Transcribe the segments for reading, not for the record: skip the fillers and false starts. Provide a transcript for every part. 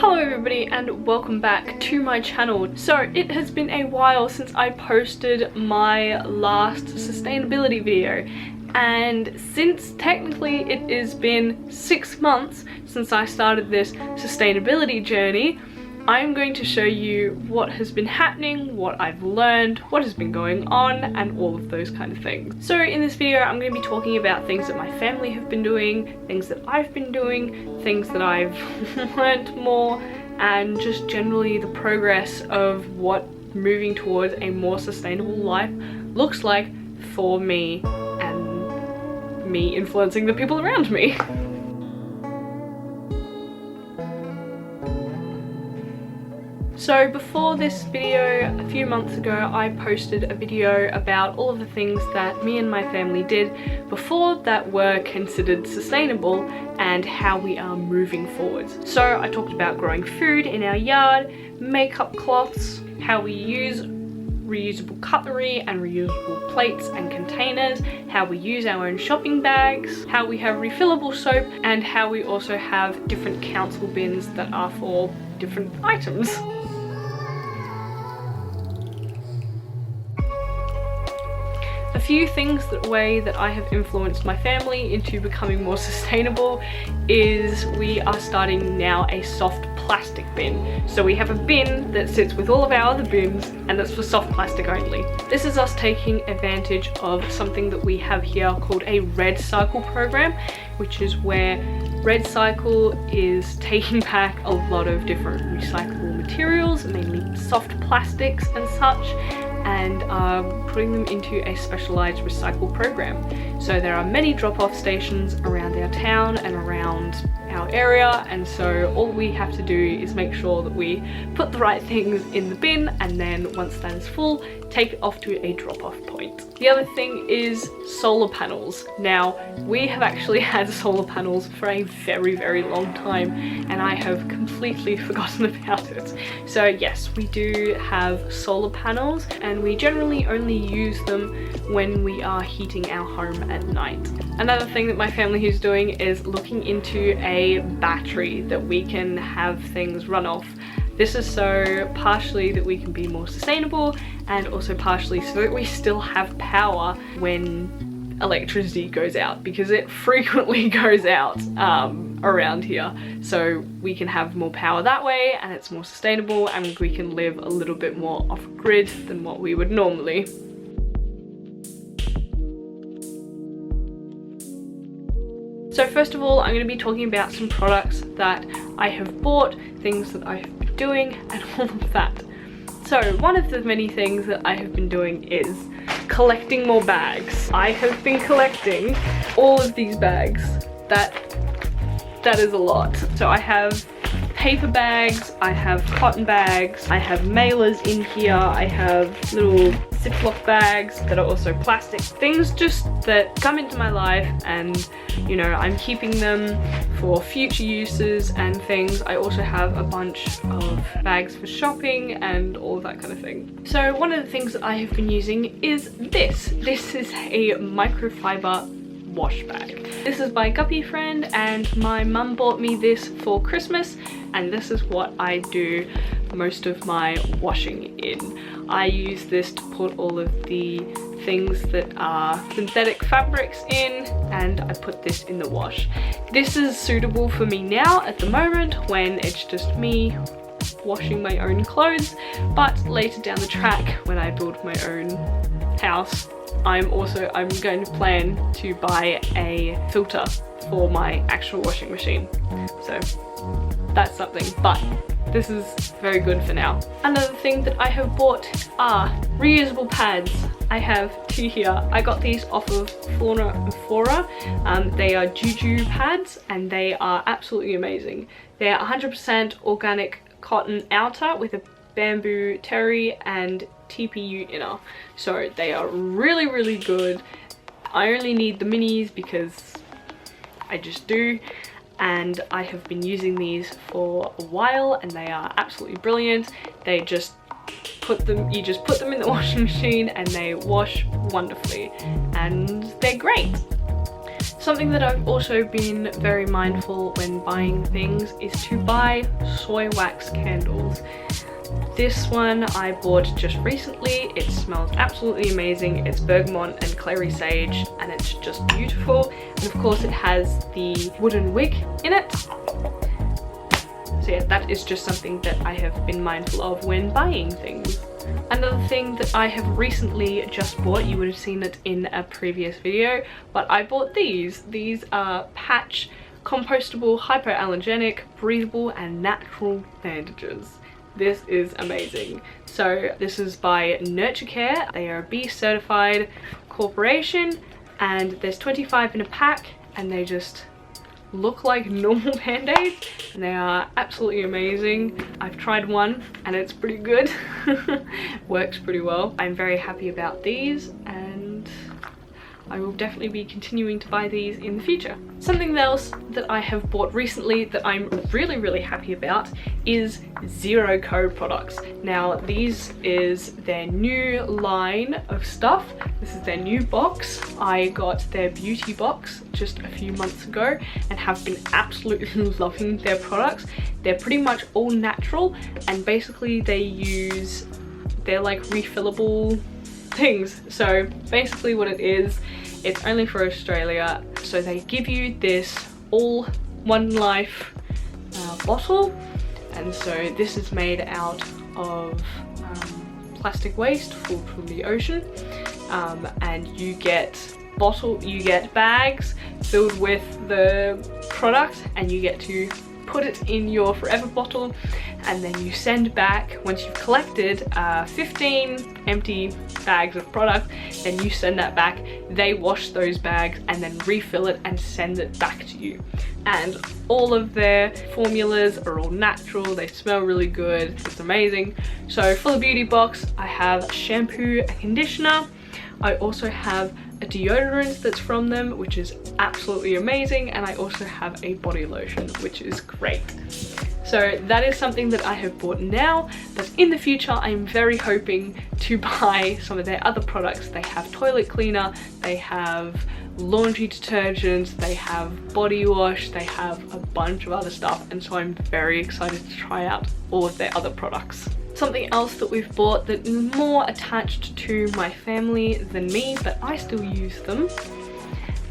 Hello everybody and welcome back to my channel. So it has been a while since I posted my last sustainability video, and since technically it has been 6 months since I started this sustainability journey, I'm going to show you what has been happening, what I've learned, what has been going on, and all of those kind of things. So in this video I'm going to be talking about things that my family have been doing, things that I've been doing, things that I've learned more, and just generally the progress of what moving towards a more sustainable life looks like for me and me influencing the people around me. So before this video, a few months ago, I posted a video about all of the things that me and my family did before that were considered sustainable and how we are moving forwards. So I talked about growing food in our yard, makeup cloths, how we use reusable cutlery and reusable plates and containers, how we use our own shopping bags, how we have refillable soap, and how we also have different council bins that are for different items. A few things that way that I have influenced my family into becoming more sustainable is we are starting now a soft plastic bin. So we have a bin that sits with all of our other bins and that's for soft plastic only. This is us taking advantage of something that we have here called a Red Cycle program, which is where Red Cycle is taking back a lot of different recyclable materials, mainly soft plastics and such, and putting them into a specialized recycle program. So there are many drop-off stations around our town and around our area, and so all we have to do is make sure that we put the right things in the bin, and then once that is full, take it off to a drop-off point. The other thing is solar panels. Now, we have actually had solar panels for a very, very long time, and I have completely forgotten about it. So yes, we do have solar panels, and we generally only use them when we are heating our home at night. Another thing that my family is doing is looking into a battery that we can have things run off. This is so partially that we can be more sustainable, and also partially so that we still have power when electricity goes out, because it frequently goes out around here. So we can have more power that way, and it's more sustainable, and we can live a little bit more off grid than what we would normally. So first of all, I'm going to be talking about some products that I have bought, things that I have been doing, and all of that. So one of the many things that I have been doing is collecting more bags. I have been collecting all of these bags. That is a lot. So I have paper bags, I have cotton bags, I have mailers in here, I have little Ziploc bags that are also plastic. Things just that come into my life, and you know, I'm keeping them for future uses and things. I also have a bunch of bags for shopping and all of that kind of thing. So one of the things that I have been using is this. This is a microfiber wash bag. This is by Guppy Friend, and my mum bought me this for Christmas, and this is what I do most of my washing in. I use this to put all of the things that are synthetic fabrics in, and I put this in the wash. This is suitable for me now at the moment when it's just me washing my own clothes, but later down the track when I build my own house, I'm going to plan to buy a filter for my actual washing machine. So that's something, but this is very good for now. Another thing that I have bought are reusable pads. I have 2 here. I got these off of Fauna and Flora. They are Juju pads, and they are absolutely amazing. They're 100% organic cotton outer with a bamboo terry and TPU inner. So they are really, really good. I only need the minis because I just do, and I have been using these for a while, and they are absolutely brilliant. They just you just put them in the washing machine and they wash wonderfully, and they're great. Something that I've also been very mindful when buying things is to buy soy wax candles. This one I bought just recently. It smells absolutely amazing. It's bergamot and clary sage and it's just beautiful. And of course it has the wooden wick in it. So yeah, that is just something that I have been mindful of when buying things. Another thing that I have recently just bought, you would have seen it in a previous video, but I bought these. These are patch, compostable, hypoallergenic, breathable and natural bandages. This is amazing. So this is by Nurture Care. They are a B certified corporation and there's 25 in a pack and they just look like normal band-aids and they are absolutely amazing. I've tried one and it's pretty good. Works pretty well. I'm very happy about these and I will definitely be continuing to buy these in the future. Something else that I have bought recently that I'm really happy about is Zero Code products. Now this is their new line of stuff. This is their new box. I got their beauty box just a few months ago and have been absolutely loving their products. They're pretty much all natural and basically they're like refillable things. So basically what it is, it's only for Australia, so they give you this all One Life bottle, and so this is made out of plastic waste pulled from the ocean, and you get bags filled with the product and you get to put it in your forever bottle, and then you send back, once you've collected 15 empty bags of product, then you send that back. They wash those bags and then refill it and send it back to you. And all of their formulas are all natural, they smell really good, it's amazing. So for the beauty box, I have shampoo and conditioner. I also have a deodorant that's from them, which is absolutely amazing, and I also have a body lotion, which is great. So that is something that I have bought now, but in the future I'm very hoping to buy some of their other products. They have toilet cleaner, they have laundry detergent, they have body wash, they have a bunch of other stuff, and so I'm very excited to try out all of their other products. Something else that we've bought that is more attached to my family than me, but I still use them,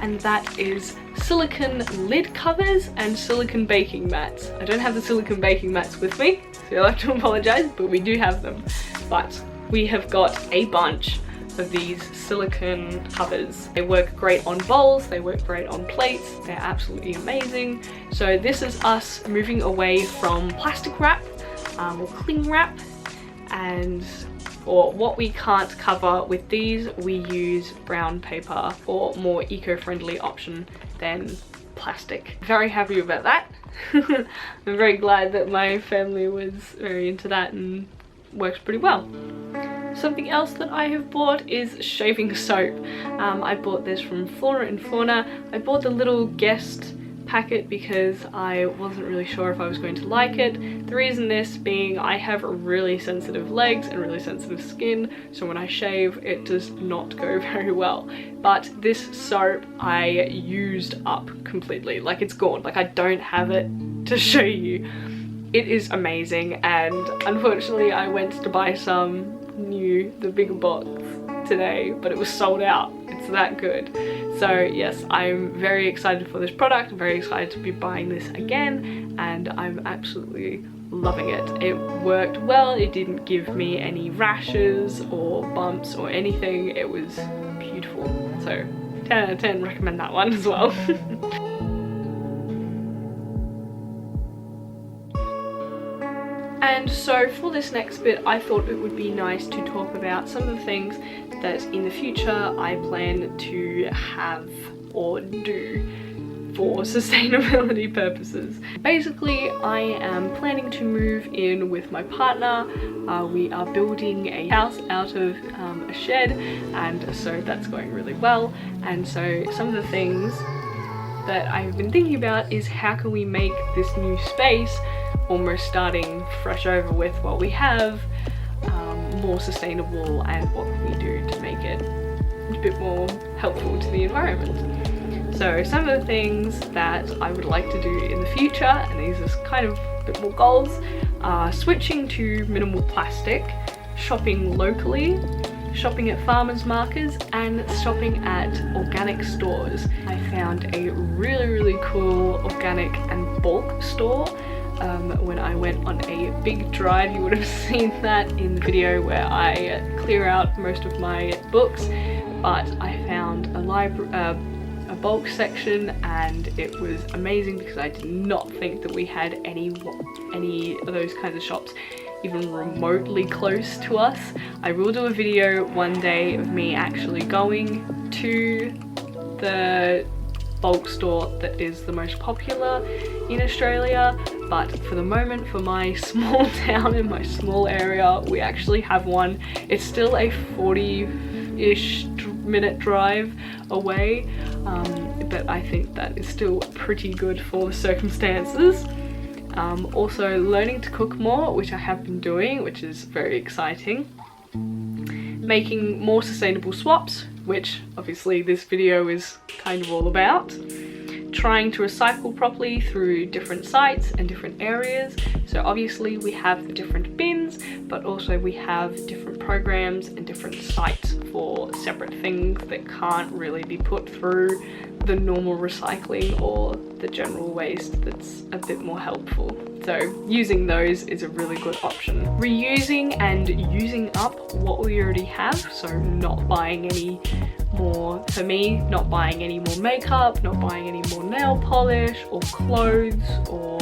and that is silicone lid covers and silicone baking mats. I don't have the silicone baking mats with me, so I'll have to apologize, but we do have them. But we have got a bunch of these silicone covers. They work great on bowls, they work great on plates, they're absolutely amazing. So this is us moving away from plastic wrap or cling wrap, and for what we can't cover with these, we use brown paper for more eco-friendly option than plastic. Very happy about that. I'm very glad that my family was very into that and works pretty well. Something else that I have bought is shaving soap. I bought this from Flora and Fauna. I bought the little guest packet because I wasn't really sure if I was going to like it. The reason this being, I have really sensitive legs and really sensitive skin, so when I shave it does not go very well. But this soap I used up completely, like it's gone, like I don't have it to show you. It is amazing, and unfortunately I went to buy some new, the bigger box today, but it was sold out. It's that good. So yes, I'm very excited for this product. I'm very excited to be buying this again, and I'm absolutely loving it. It worked well. It didn't give me any rashes or bumps or anything. It was beautiful. So 10 out of 10, recommend that one as well. And so for this next bit, I thought it would be nice to talk about some of the things that in the future I plan to have or do for sustainability purposes. Basically, I am planning to move in with my partner. We are building a house out of a shed, and so that's going really well. And so some of the things that I've been thinking about is how can we make this new space, almost starting fresh over with what we have, more sustainable, and what can we do to make it a bit more helpful to the environment. So some of the things that I would like to do in the future, and these are kind of a bit more goals, are switching to minimal plastic, shopping locally, shopping at farmers markets, and shopping at organic stores. I found a really cool organic and bulk store when I went on a big drive. You would have seen that in the video where I clear out most of my books, but I found a bulk section, and it was amazing because I did not think that we had any of those kinds of shops even remotely close to us. I will do a video one day of me actually going to the bulk store that is the most popular in Australia, but for the moment, for my small town in my small area, we actually have one. It's still a 40-ish minute drive away, but I think that is still pretty good for the circumstances. Also learning to cook more, which I have been doing, which is very exciting. Making more sustainable swaps, which obviously this video is kind of all about. Trying to recycle properly through different sites and different areas. So obviously we have the different bins, but also we have different programs and different sites for separate things that can't really be put through the normal recycling or the general waste that's a bit more helpful. So using those is a really good option. Reusing and using up what we already have, so not buying any more, for me, not buying any more makeup, not buying any more nail polish or clothes or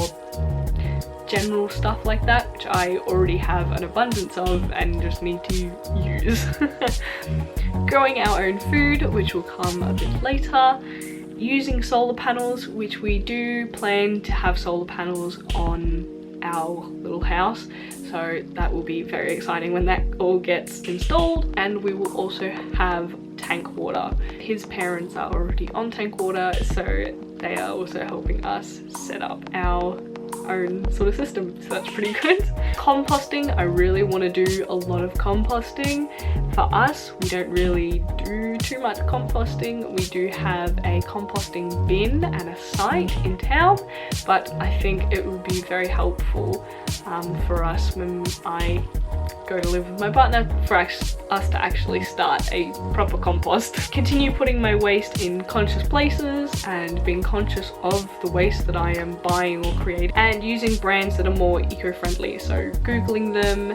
general stuff like that, which I already have an abundance of and just need to use. Growing our own food, which will come a bit later. Using solar panels, which we do plan to have solar panels on our little house, so that will be very exciting when that all gets installed. And we will also have tank water. His parents are already on tank water, so they are also helping us set up our own sort of system, so that's pretty good. Composting, I really want to do a lot of composting. For us, we don't really do too much composting. We do have a composting bin and a site in town, but I think it would be very helpful for us when I go to live with my partner, for us to actually start a proper compost. Continue putting my waste in conscious places and being conscious of the waste that I am buying or creating, and using brands that are more eco-friendly. So googling them,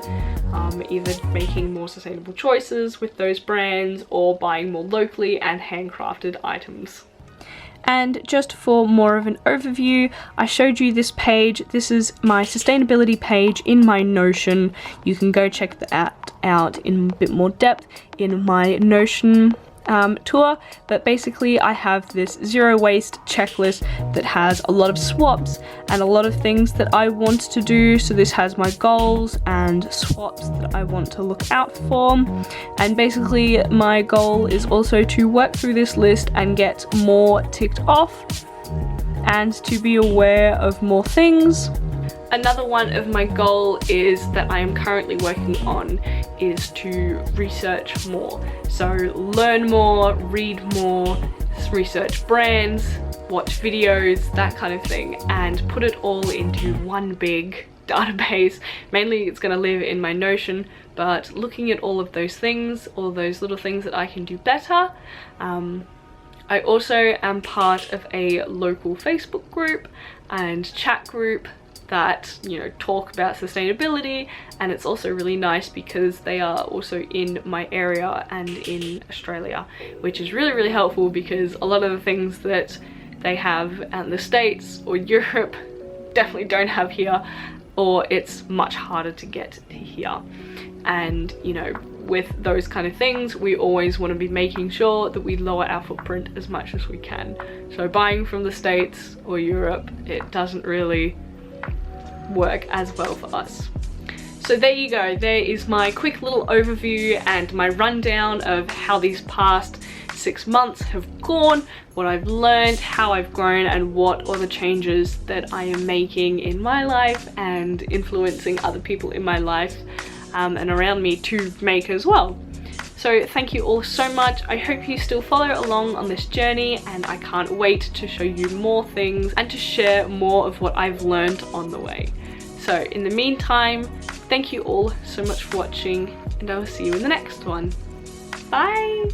either making more sustainable choices with those brands or buying more locally and handcrafted items. And just for more of an overview, I showed you this page. This is my sustainability page in my Notion. You can go check that out in a bit more depth in my Notion tour, but basically I have this zero waste checklist that has a lot of swaps and a lot of things that I want to do. So this has my goals and swaps that I want to look out for, and basically my goal is also to work through this list and get more ticked off and to be aware of more things. Another one of my goal is that I am currently working on is to research more. So learn more, read more, research brands, watch videos, that kind of thing, and put it all into one big database. Mainly it's going to live in my Notion, but looking at all of those things, all those little things that I can do better. I also am part of a local Facebook group and chat group that, you know, talk about sustainability, and it's also really nice because they are also in my area and in Australia, which is really helpful because a lot of the things that they have in the States or Europe definitely don't have here, or it's much harder to get here. And you know, with those kind of things, we always want to be making sure that we lower our footprint as much as we can. So buying from the States or Europe, it doesn't really work as well for us. So there you go, there is my quick little overview and my rundown of how these past 6 months have gone, what I've learned, how I've grown, and what are the changes that I am making in my life and influencing other people in my life and around me to make as well. So thank you all so much. I hope you still follow along on this journey, and I can't wait to show you more things and to share more of what I've learned on the way. So in the meantime, thank you all so much for watching, and I will see you in the next one. Bye!